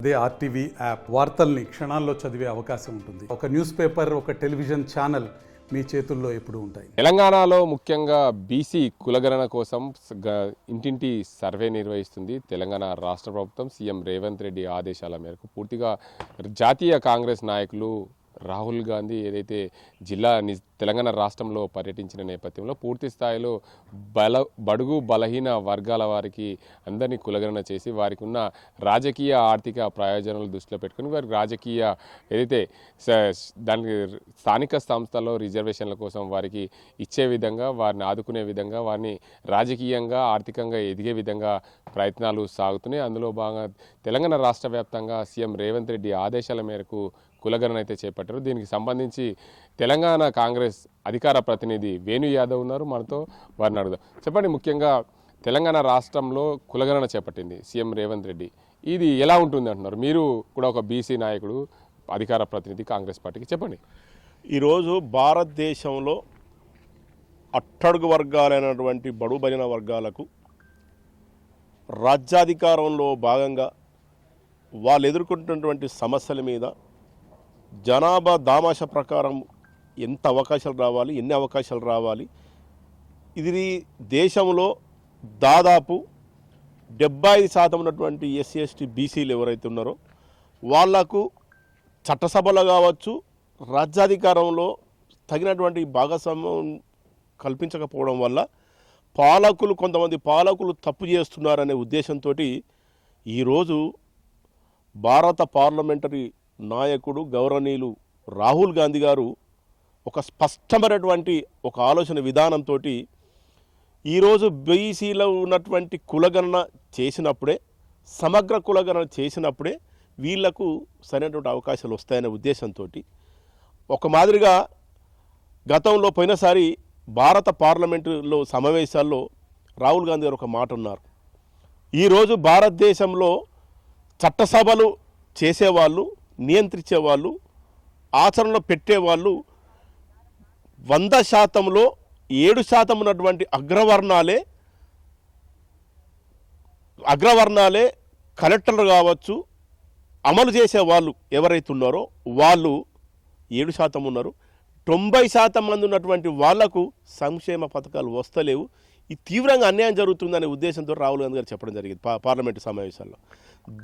అదే RTV app వార్తల్ని క్షణాల్లో చదివే అవకాశం ఉంటుంది. ఒక న్యూస్ పేపర్, ఒక టెలివిజన్ ఛానల్ మీ చేతుల్లో ఎప్పుడూ ఉంటాయి. తెలంగాణలో ముఖ్యంగా బీసీ కులగణన కోసం ఇంటింటి సర్వే నిర్వహిస్తుంది తెలంగాణ రాష్ట్ర ప్రభుత్వం. సీఎం రేవంత్ రెడ్డి ఆదేశాల మేరకు పూర్తిగా జాతీయ కాంగ్రెస్ నాయకులు రాహుల్ గాంధీ ఏదైతే తెలంగాణ రాష్ట్రంలో పర్యటించిన నేపథ్యంలో పూర్తి స్థాయిలో బడుగు బలహీన వర్గాల వారికి అందరినీ కులగణన చేసి వారికి ఉన్న రాజకీయ ఆర్థిక ప్రయోజనాలు దృష్టిలో పెట్టుకుని వారికి రాజకీయ ఏదైతే దానికి స్థానిక సంస్థల్లో రిజర్వేషన్ల కోసం వారికి ఇచ్చే విధంగా వారిని ఆదుకునే విధంగా వారిని రాజకీయంగా ఆర్థికంగా ఎదిగే విధంగా ప్రయత్నాలు సాగుతున్నాయి. అందులో భాగంగా తెలంగాణ రాష్ట్ర వ్యాప్తంగా సీఎం రేవంత్ రెడ్డి ఆదేశాల మేరకు కులగణన అయితే చేపట్టారు. దీనికి సంబంధించి తెలంగాణ కాంగ్రెస్ అధికార ప్రతినిధి వేణు యాదవ్ ఉన్నారు, మనతో వారిని అడుగుదాం. చెప్పండి, ముఖ్యంగా తెలంగాణ రాష్ట్రంలో కులగణన చేపట్టింది సీఎం రేవంత్ రెడ్డి. ఇది ఎలా ఉంటుంది అంటున్నారు? మీరు కూడా ఒక బీసీ నాయకుడు, అధికార ప్రతినిధి కాంగ్రెస్ పార్టీకి, చెప్పండి. ఈరోజు భారతదేశంలో అట్టడుగు వర్గాలైనటువంటి బడుగు బలిన వర్గాలకు రాజ్యాధికారంలో భాగంగా వాళ్ళు ఎదుర్కొంటున్నటువంటి సమస్యల మీద జనాభా దామాష ప్రకారం ఎంత అవకాశాలు రావాలి, ఎన్ని అవకాశాలు రావాలి, ఇది దేశంలో దాదాపు 75% ఉన్నటువంటి ఎస్సీ ఎస్టీ బీసీలు ఎవరైతే ఉన్నారో వాళ్లకు చట్టసభలో కావచ్చు రాజ్యాధికారంలో తగినటువంటి భాగస్వామ్యం కల్పించకపోవడం వల్ల కొంతమంది పాలకులు తప్పు చేస్తున్నారనే ఉద్దేశంతో ఈరోజు భారత పార్లమెంటరీ నాయకుడు గౌరవనీయులు రాహుల్ గాంధీ గారు ఒక స్పష్టమైనటువంటి ఒక ఆలోచన విధానంతో ఈరోజు బీసీలో ఉన్నటువంటి కులగణన చేసినప్పుడే, సమగ్ర కులగణన చేసినప్పుడే వీళ్లకు సరైనటువంటి అవకాశాలు వస్తాయనే ఉద్దేశంతో ఒక మాదిరిగా గతంలో పోయినసారి భారత పార్లమెంటులో సమావేశాల్లో రాహుల్ గాంధీ గారు ఒక మాట అన్నారు. ఈరోజు భారతదేశంలో చట్టసభలు చేసేవాళ్ళు, నియంత్రించేవాళ్ళు, ఆచరణలో పెట్టేవాళ్ళు 100%లో 7% ఉన్నటువంటి అగ్రవర్ణాలే కలెక్టర్లు కావచ్చు, అమలు చేసే వాళ్ళు ఎవరైతే ఉన్నారో వాళ్ళు 7% ఉన్నారు. 90% మంది ఉన్నటువంటి వాళ్లకు సంక్షేమ పథకాలు వస్తలేవు. ఈ తీవ్రంగా అన్యాయం జరుగుతుందనే ఉద్దేశంతో రాహుల్ గాంధీ గారు చెప్పడం జరిగింది పార్లమెంటు సమావేశాల్లో.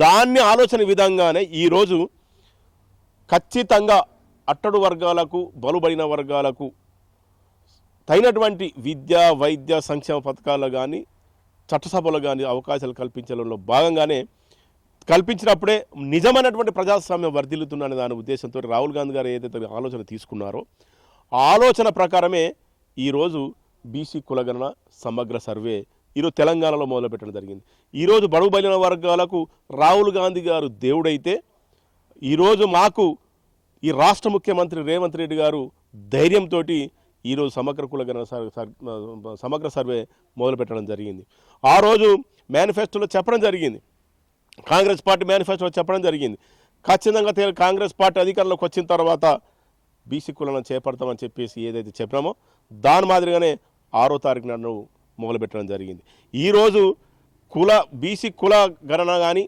దాన్ని ఆలోచన విధంగానే ఈరోజు ఖచ్చితంగా అట్టడు వర్గాలకు, బలుబడిన వర్గాలకు తగినటువంటి విద్య, వైద్య, సంక్షేమ పథకాలు కానీ చట్టసభలో కానీ అవకాశాలు కల్పించడంలో భాగంగానే కల్పించినప్పుడే నిజమైనటువంటి ప్రజాస్వామ్యం వర్ధిల్లుతుందనే దాని ఉద్దేశంతో రాహుల్ గాంధీ గారు ఏదైతే ఆలోచన తీసుకున్నారో ఆ ఆలోచన ప్రకారమే ఈరోజు బీసీ కులగణన సమగ్ర సర్వే ఈరోజు తెలంగాణలో మొదలుపెట్టడం జరిగింది. ఈరోజు బడుగు బలిన వర్గాలకు రాహుల్ గాంధీ గారు దేవుడైతే ఈరోజు మాకు ఈ రాష్ట్ర ముఖ్యమంత్రి రేవంత్ రెడ్డి గారు ధైర్యంతో ఈరోజు సమగ్ర సర్వే మొదలుపెట్టడం జరిగింది. ఆ రోజు మేనిఫెస్టోలో చెప్పడం జరిగింది, కాంగ్రెస్ పార్టీ మేనిఫెస్టోలో చెప్పడం జరిగింది, ఖచ్చితంగా కాంగ్రెస్ పార్టీ అధికారంలోకి వచ్చిన తర్వాత బీసీ కులను చేపడతామని చెప్పేసి ఏదైతే చెప్పినామో దాని మాదిరిగానే 6వ తారీఖు నాడు మొదలుపెట్టడం జరిగింది. ఈరోజు బీసీ కుల గణన కానీ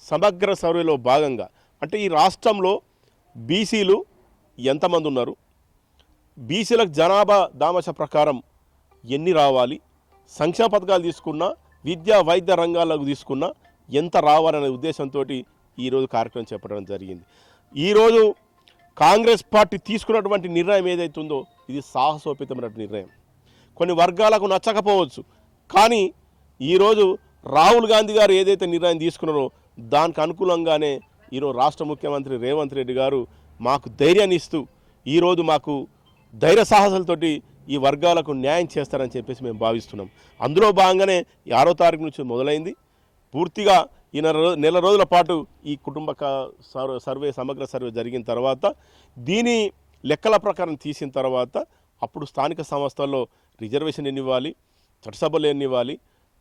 సమగ్ర సర్వేలో భాగంగా అంటే ఈ రాష్ట్రంలో బీసీలు ఎంతమంది ఉన్నారు, బీసీలకు జనాభా దామాష ప్రకారం ఎన్ని రావాలి, సంక్షేమ పథకాలు తీసుకున్నా, విద్యా వైద్య రంగాలకు తీసుకున్నా ఎంత రావాలనే ఉద్దేశంతో ఈరోజు కార్యక్రమం చేపట్టడం జరిగింది. ఈరోజు కాంగ్రెస్ పార్టీ తీసుకున్నటువంటి నిర్ణయం ఏదైతుందో ఇది సాహసోపేతమైన నిర్ణయం. కొన్ని వర్గాలకు నచ్చకపోవచ్చు, కానీ ఈరోజు రాహుల్ గాంధీ గారు ఏదైతే నిర్ణయం తీసుకున్నారో దానికి అనుకూలంగానే ఈరోజు రాష్ట్ర ముఖ్యమంత్రి రేవంత్ రెడ్డి గారు మాకు ధైర్యాన్ని ఇస్తూ ఈరోజు మాకు ధైర్య సాహసాలతోటి ఈ వర్గాలకు న్యాయం చేస్తారని చెప్పేసి మేము భావిస్తున్నాం. అందులో భాగంగానే 6వ తారీఖు నుంచి మొదలైంది. పూర్తిగా ఈ నెల రోజుల పాటు ఈ కుటుంబ సర్వే సమగ్ర సర్వే జరిగిన తర్వాత దీని లెక్కల ప్రకారం తీసిన తర్వాత అప్పుడు స్థానిక సంస్థల్లో రిజర్వేషన్ ఎన్ని ఇవ్వాలి, చట్టసభలు ఎన్ని ఇవ్వాలి,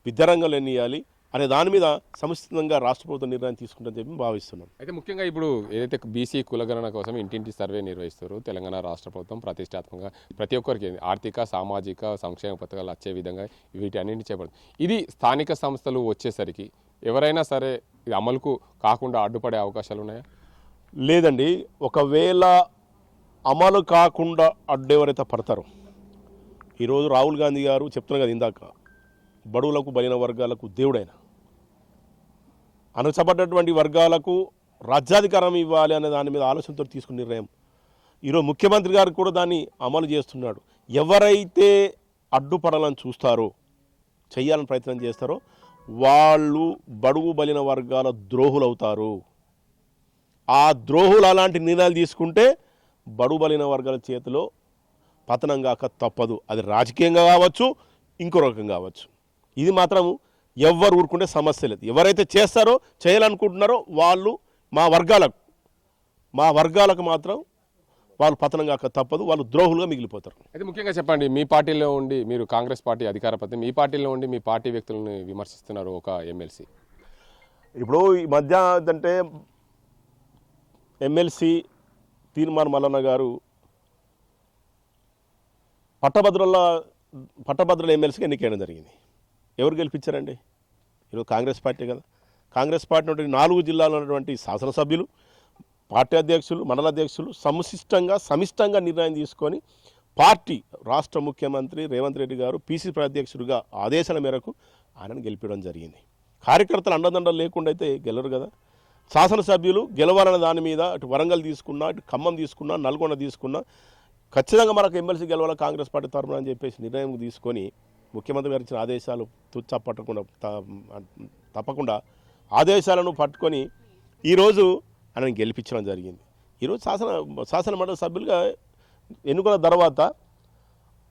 విద్యారంగంలో ఎన్ని ఇవ్వాలి, అనే దాని మీద సముచితంగా రాష్ట్ర ప్రభుత్వం నిర్ణయం తీసుకుంటుందని చెప్పి భావిస్తున్నాం. అయితే ముఖ్యంగా ఇప్పుడు ఏదైతే బీసీ కులగణన కోసం ఇంటింటి సర్వే నిర్వహిస్తారో తెలంగాణ రాష్ట్ర ప్రభుత్వం ప్రతిష్టాత్మకంగా ప్రతి ఒక్కరికి ఆర్థిక సామాజిక సంక్షేమ పథకాలు వచ్చే విధంగా వీటి అన్నింటి చేపడుతుంది. ఇది స్థానిక సంస్థలు వచ్చేసరికి ఎవరైనా సరే ఇది అమలుకు కాకుండా అడ్డుపడే అవకాశాలు ఉన్నాయా? లేదండి, ఒకవేళ అమలు కాకుండా అడ్డు ఎవరైతే పడతారో, ఈరోజు రాహుల్ గాంధీ గారు చెప్తున్నారు కదా ఇందాక, బడుగులకు బలిన వర్గాలకు దేవుడైన, అణచబడ్డటువంటి వర్గాలకు రాజ్యాధికారం ఇవ్వాలి అనే దాని మీద ఆలోచనతో తీసుకున్న నిర్ణయం. ఈరోజు ముఖ్యమంత్రి గారు కూడా దాన్ని అమలు చేస్తున్నాడు. ఎవరైతే అడ్డుపడాలని చూస్తారో, చేయాలని ప్రయత్నం చేస్తారో వాళ్ళు బడుగు బలిన వర్గాల ద్రోహులు అవుతారు. ఆ ద్రోహులు అలాంటి నిర్ణయాలు తీసుకుంటే బడుగు బలిన వర్గాల చేతిలో పతనం కాక తప్పదు. అది రాజకీయంగా కావచ్చు, ఇంకో రకంగా కావచ్చు. ఇది మాత్రం ఎవ్వరు ఊరుకుంటే సమస్య లేదు. ఎవరైతే చేస్తారో, చేయాలనుకుంటున్నారో వాళ్ళు మా వర్గాలకు మాత్రం వాళ్ళు పతనం కాక తప్పదు. వాళ్ళు ద్రోహులుగా మిగిలిపోతారు. అయితే ముఖ్యంగా చెప్పండి, మీ పార్టీలో ఉండి మీరు కాంగ్రెస్ పార్టీ అధికార ప్రతి మీ పార్టీలో ఉండి మీ పార్టీ వ్యక్తులను విమర్శిస్తున్నారు ఒక ఎమ్మెల్సీ. ఇప్పుడు ఈ మధ్య అంటే ఎమ్మెల్సీ తీర్మాన్ మల్లన్న గారు పట్టభద్రుల ఎమ్మెల్సీగా ఎన్నికైనా జరిగింది. ఎవరు గెలిపించారండి? ఈరోజు కాంగ్రెస్ పార్టీ కదా. కాంగ్రెస్ పార్టీ నుండి 4 జిల్లాలో ఉన్నటువంటి శాసనసభ్యులు, పార్టీ అధ్యక్షులు, మండల అధ్యక్షులు సమిష్టంగా నిర్ణయం తీసుకొని పార్టీ రాష్ట్ర ముఖ్యమంత్రి రేవంత్ రెడ్డి గారు పిసిసి అధ్యక్షుడిగా ఆదేశాల మేరకు ఆయనను గెలిపించడం జరిగింది. కార్యకర్తలు అండదండలు లేకుండా అయితే గెలరు కదా. శాసనసభ్యులు గెలవాలన్న దాని మీద అటు వరంగల్ తీసుకున్నా, ఇటు ఖమ్మం తీసుకున్నా, నల్గొండ తీసుకున్నా ఖచ్చితంగా మనకు ఎమ్మెల్సీ గెలవాల కాంగ్రెస్ పార్టీ తరఫున అని చెప్పేసి నిర్ణయం తీసుకొని ముఖ్యమంత్రి గారు ఇచ్చిన ఆదేశాలు తప్పకుండా ఆదేశాలను పట్టుకొని ఈరోజు ఆయనను గెలిపించడం జరిగింది. ఈరోజు శాసన మండలి సభ్యులుగా ఎన్నుకున్న తర్వాత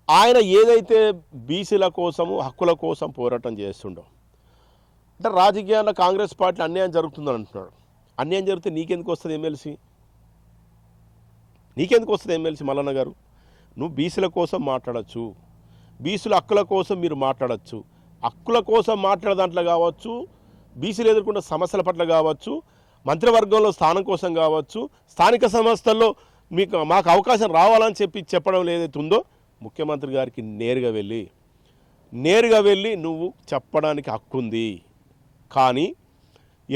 ఆయన ఏదైతే బీసీల కోసము హక్కుల కోసం పోరాటం చేస్తుండో, అంటే రాజకీయాల్లో కాంగ్రెస్ పార్టీ అన్యాయం జరుగుతుందని అంటున్నాడు. అన్యాయం జరిగితే నీకెందుకు వస్తుంది ఎమ్మెల్సీ? మల్లన్న గారు? నువ్వు బీసీల కోసం మాట్లాడచ్చు, బీసీల హక్కుల కోసం మీరు మాట్లాడచ్చు. హక్కుల కోసం మాట్లాడే దాంట్లో కావచ్చు, బీసీలు ఎదుర్కొన్న సమస్యల పట్ల కావచ్చు, మంత్రివర్గంలో స్థానం కోసం కావచ్చు, స్థానిక సంస్థల్లో మాకు అవకాశం రావాలని చెప్పడం ఏదైతే ఉందో ముఖ్యమంత్రి గారికి నేరుగా వెళ్ళి నువ్వు చెప్పడానికి హక్కు ఉంది. కానీ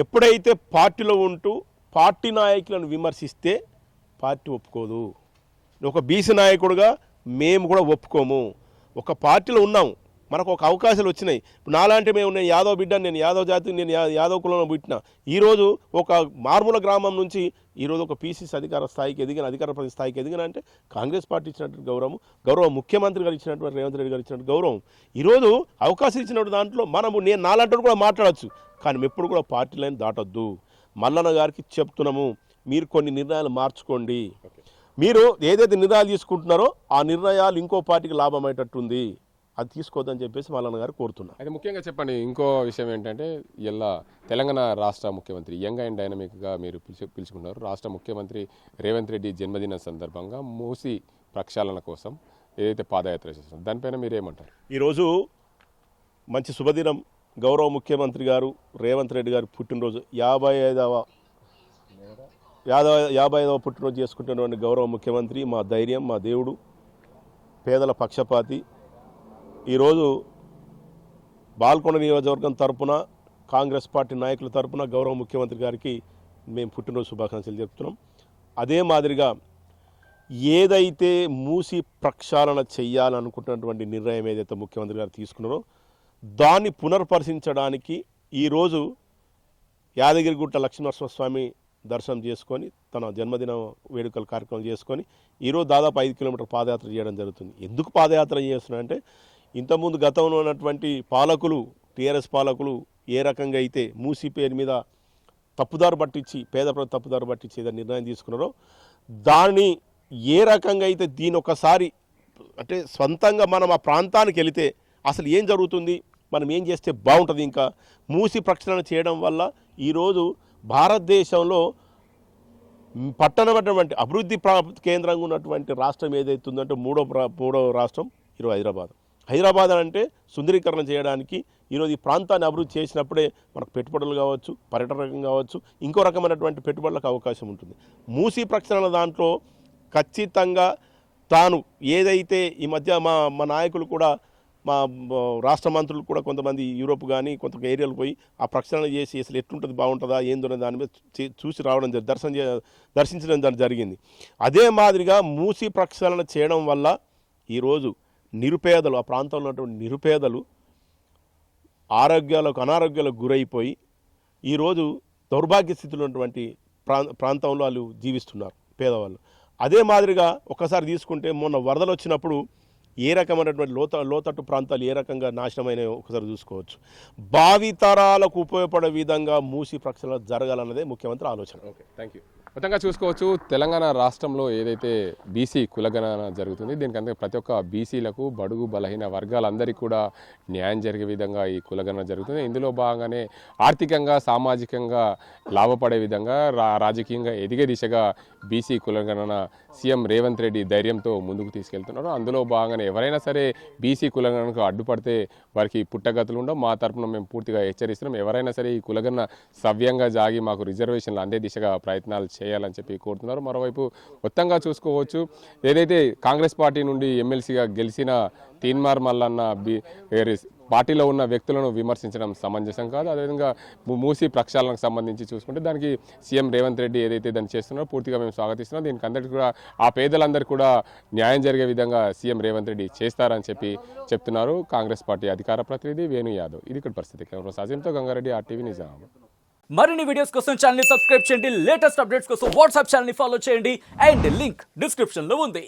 ఎప్పుడైతే పార్టీలో ఉంటూ పార్టీ నాయకులను విమర్శిస్తే పార్టీ ఒప్పుకోదు. ఒక బీసీ నాయకుడుగా మేము కూడా ఒప్పుకోము. ఒక పార్టీలో ఉన్నాము, మనకు ఒక అవకాశాలు వచ్చినాయి. నాలాంటి మేము నేను యాదవ్ బిడ్డ, నేను యాదవ్ జాతి, నేను యాదవ్ కులంలో పుట్టిన. ఈరోజు ఒక మారుమూల గ్రామం నుంచి ఈరోజు ఒక పీసీసీ అధికార ప్రతి స్థాయికి ఎదిగిన అంటే కాంగ్రెస్ పార్టీ ఇచ్చినటువంటి గౌరవం ముఖ్యమంత్రి గారు ఇచ్చినటువంటి రేవంత్ రెడ్డి గారు ఇచ్చినటువంటి గౌరవం. ఈరోజు అవకాశం ఇచ్చినటువంటి దాంట్లో నేను నాలాంటి కూడా మాట్లాడచ్చు, కానీ ఎప్పుడు కూడా పార్టీ లైన్ దాటొద్దు. మల్లన్న గారికి చెప్తున్నాము, మీరు కొన్ని నిర్ణయాలు మార్చుకోండి. మీరు ఏదైతే నిర్ణయాలు తీసుకుంటున్నారో ఆ నిర్ణయాలు ఇంకో పార్టీకి లాభమయ్యేటట్టుంది, అది తీసుకోవద్దని చెప్పేసి మల్లన్న గారు కోరుతున్నారు. అయితే ముఖ్యంగా చెప్పండి, ఇంకో విషయం ఏంటంటే ఇలా తెలంగాణ రాష్ట్ర ముఖ్యమంత్రి యంగ్ అండ్ డైనమిక్గా మీరు పిలుచుకున్నారు. రాష్ట్ర ముఖ్యమంత్రి రేవంత్ రెడ్డి జన్మదిన సందర్భంగా మూసి ప్రక్షాళన కోసం ఏదైతే పాదయాత్ర చేస్తున్నారు దానిపైన మీరేమంటారు? ఈరోజు మంచి శుభదినం. గౌరవ ముఖ్యమంత్రి గారు రేవంత్ రెడ్డి గారు పుట్టినరోజు 55వ పుట్టినరోజు చేసుకుంటున్నటువంటి గౌరవ ముఖ్యమంత్రి, మా ధైర్యం, మా దేవుడు, పేదల పక్షపాతి. ఈరోజు బాల్కొండ నియోజకవర్గం తరపున కాంగ్రెస్ పార్టీ నాయకుల తరపున గౌరవ ముఖ్యమంత్రి గారికి మేము పుట్టినరోజు శుభాకాంక్షలు చెప్తున్నాం. అదే మాదిరిగా ఏదైతే మూసి ప్రక్షాళన చేయాలనుకుంటున్నటువంటి నిర్ణయం ఏదైతే ముఖ్యమంత్రి గారు తీసుకున్నారో దాన్ని పునర్పరిశీలించడానికి ఈరోజు యాదగిరిగుట్ట లక్ష్మీనరసింహస్వామి దర్శనం చేసుకొని తన జన్మదిన వేడుకల కార్యక్రమం చేసుకొని ఈరోజు దాదాపు 5 కిలోమీటర్ల పాదయాత్ర చేయడం జరుగుతుంది. ఎందుకు పాదయాత్ర చేస్తున్నారంటే ఇంతకుముందు గతంలో ఉన్నటువంటి పాలకులు, టీఆర్ఎస్ పాలకులు ఏ రకంగా అయితే మూసీ పేరు మీద తప్పుదారు పట్టించి పేద ప్రజలు తప్పుదారు పట్టించి ఏదైనా నిర్ణయం తీసుకున్నారో దాన్ని ఏ రకంగా అయితే దీని ఒకసారి అంటే స్వంతంగా మనం ఆ ప్రాంతానికి వెళితే అసలు ఏం జరుగుతుంది, మనం ఏం చేస్తే బాగుంటుంది, ఇంకా మూసి ప్రక్షాళన చేయడం వల్ల ఈరోజు భారతదేశంలో పట్టణమైనటువంటి అభివృద్ధి కేంద్రంగా ఉన్నటువంటి రాష్ట్రం ఏదైతే ఉందంటే మూడో రాష్ట్రం ఈరోజు హైదరాబాద్. హైదరాబాద్ అంటే సుందరీకరణ చేయడానికి ఈరోజు ఈ ప్రాంతాన్ని అభివృద్ధి చేసినప్పుడే మనకు పెట్టుబడులు కావచ్చు, పర్యటన రంగం కావచ్చు, ఇంకో రకమైనటువంటి పెట్టుబడులకు అవకాశం ఉంటుంది. మూసీ ప్రక్షాళన దాంట్లో ఖచ్చితంగా తాను ఏదైతే ఈ మధ్య మా నాయకులు కూడా మా రాష్ట్ర మంత్రులు కూడా కొంతమంది యూరోప్ కానీ కొంత ఏరియాలు పోయి ఆ ప్రక్షాళన చేసి అసలు ఎట్లుంటుంది బాగుంటుందా ఏందనే దాని మీద చూసి రావడం దర్శించడం జరిగింది. అదే మాదిరిగా మూసీ ప్రక్షాళన చేయడం వల్ల ఈరోజు నిరుపేదలు, ఆ ప్రాంతంలో ఉన్నటువంటి నిరుపేదలు అనారోగ్యాలకు గురైపోయి ఈరోజు దౌర్భాగ్య స్థితిలో ఉన్నటువంటి ప్రాంతంలో వాళ్ళు జీవిస్తున్నారు పేదవాళ్ళు. అదే మాదిరిగా ఒక్కసారి తీసుకుంటే మొన్న వరదలు వచ్చినప్పుడు ఏ రకమైనటువంటి లోతట్టు ప్రాంతాలు ఏ రకంగా నాశనమైనవి ఒకసారి చూసుకోవచ్చు. భావితరాలకు ఉపయోగపడే విధంగా మూసీ ప్రక్షాళన జరగాలన్నదే ముఖ్యమంత్రి ఆలోచన. Okay, thank you. మొత్తంగా చూసుకోవచ్చు, తెలంగాణ రాష్ట్రంలో ఏదైతే బీసీ కులగణన జరుగుతుంది, దీనికంటే ప్రతి ఒక్క బీసీలకు, బడుగు బలహీన వర్గాలందరికీ కూడా న్యాయం జరిగే విధంగా ఈ కులగణన జరుగుతుంది. ఇందులో భాగంగానే ఆర్థికంగా, సామాజికంగా లాభపడే విధంగా, రాజకీయంగా ఎదిగే దిశగా బీసీ కులగణన సీఎం రేవంత్ రెడ్డి ధైర్యంతో ముందుకు తీసుకెళ్తున్నారు. అందులో భాగంగానే ఎవరైనా సరే బీసీ కులగణనకు అడ్డుపడితే వారికి పుట్టగతులు ఉండవు. మా తరఫున మేము పూర్తిగా హెచ్చరిస్తున్నాం. ఎవరైనా సరే ఈ కులగణన సవ్యంగా జాగి మాకు రిజర్వేషన్లు అందే దిశగా ప్రయత్నాలు చేయాలని చెప్పి కోరుతున్నారు. మరోవైపు మొత్తంగా చూసుకోవచ్చు, ఏదైతే కాంగ్రెస్ పార్టీ నుండి ఎమ్మెల్సీగా గెలిచిన తీన్మార్ మల్లన్న పార్టీలో ఉన్న వ్యక్తులను విమర్శించడం సమంజసం కాదు. అదేవిధంగా మూసీ ప్రక్షాళనకు సంబంధించి చూసుకుంటే దానికి సీఎం రేవంత్ రెడ్డి ఏదైతే దాన్ని చేస్తున్నారో పూర్తిగా మేము స్వాగతిస్తున్నాం. దీనికి అందరికీ కూడా ఆ పేదలందరికీ కూడా న్యాయం జరిగే విధంగా సీఎం రేవంత్ రెడ్డి చేస్తారని చెప్పి చెప్తున్నారు కాంగ్రెస్ పార్టీ అధికార ప్రతినిధి వేణు యాదవ్. ఇది ఇక్కడ పరిస్థితి. సాజింతో గంగారెడ్డి, RTV నిజామాబాద్. మరిన్ని వీడియోస్ కోసం ఛానల్ ని సబ్స్క్రైబ్ చేయండి. లేటెస్ట్ అప్డేట్స్ కోసం వాట్సాప్ ఛానల్ ని ఫాలో చేయండి. అండ్ లింక్ డిస్క్రిప్షన్ లో ఉంది.